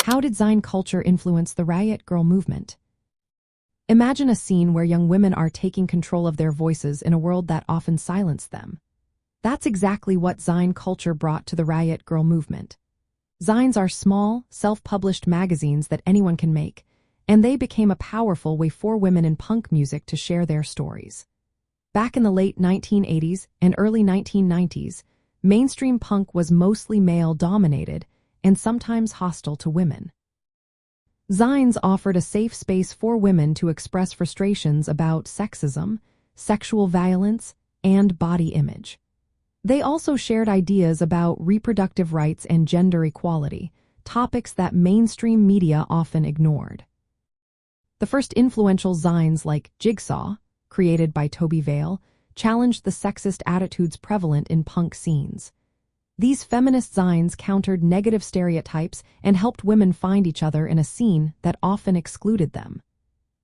How did Zine culture influence the Riot Grrrl movement? Imagine a scene where young women are taking control of their voices in a world that often silenced them. That's exactly what Zine culture brought to the Riot Grrrl movement. Zines are small, self-published magazines that anyone can make, and they became a powerful way for women in punk music to share their stories. Back in the late 1980s and early 1990s, mainstream punk was mostly male-dominated and sometimes hostile to women. Zines offered a safe space for women to express frustrations about sexism, sexual violence, and body image. They also shared ideas about reproductive rights and gender equality, topics that mainstream media often ignored. The first influential zines like Jigsaw, created by Toby Vale, challenged the sexist attitudes prevalent in punk scenes. These feminist zines countered negative stereotypes and helped women find each other in a scene that often excluded them.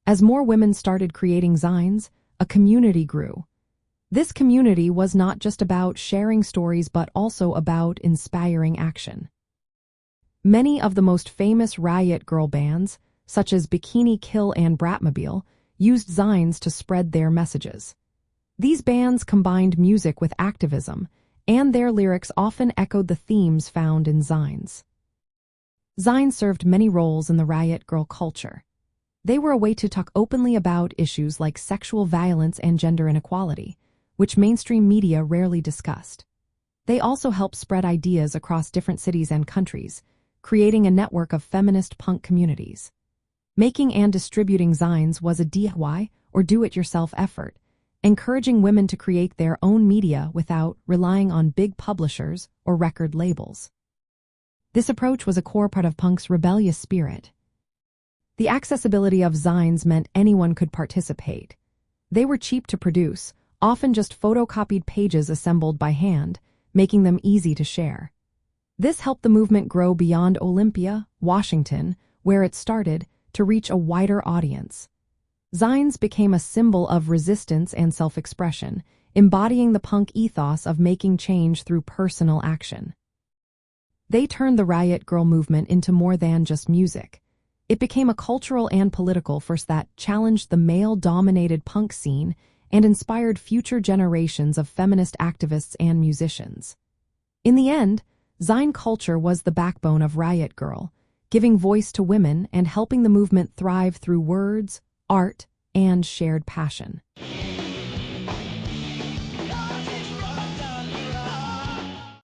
As more women started creating zines, a community grew. This community was not just about sharing stories but also about inspiring action. Many of the most famous Riot Grrrl bands, such as Bikini Kill and Bratmobile, used zines to spread their messages. These bands combined music with activism, and their lyrics often echoed the themes found in zines. Zines served many roles in the Riot Grrrl culture. They were a way to talk openly about issues like sexual violence and gender inequality, which mainstream media rarely discussed. They also helped spread ideas across different cities and countries, creating a network of feminist punk communities. Making and distributing zines was a DIY, or do-it-yourself effort, encouraging women to create their own media without relying on big publishers or record labels. This approach was a core part of punk's rebellious spirit. The accessibility of zines meant anyone could participate. They were cheap to produce, often just photocopied pages assembled by hand, making them easy to share. This helped the movement grow beyond Olympia, Washington, where it started, to reach a wider audience. Zines became a symbol of resistance and self-expression, embodying the punk ethos of making change through personal action. They turned the Riot Grrrl movement into more than just music. It became a cultural and political force that challenged the male-dominated punk scene and inspired future generations of feminist activists and musicians. In the end, Zine culture was the backbone of Riot Grrrl, giving voice to women and helping the movement thrive through words, art, and shared passion.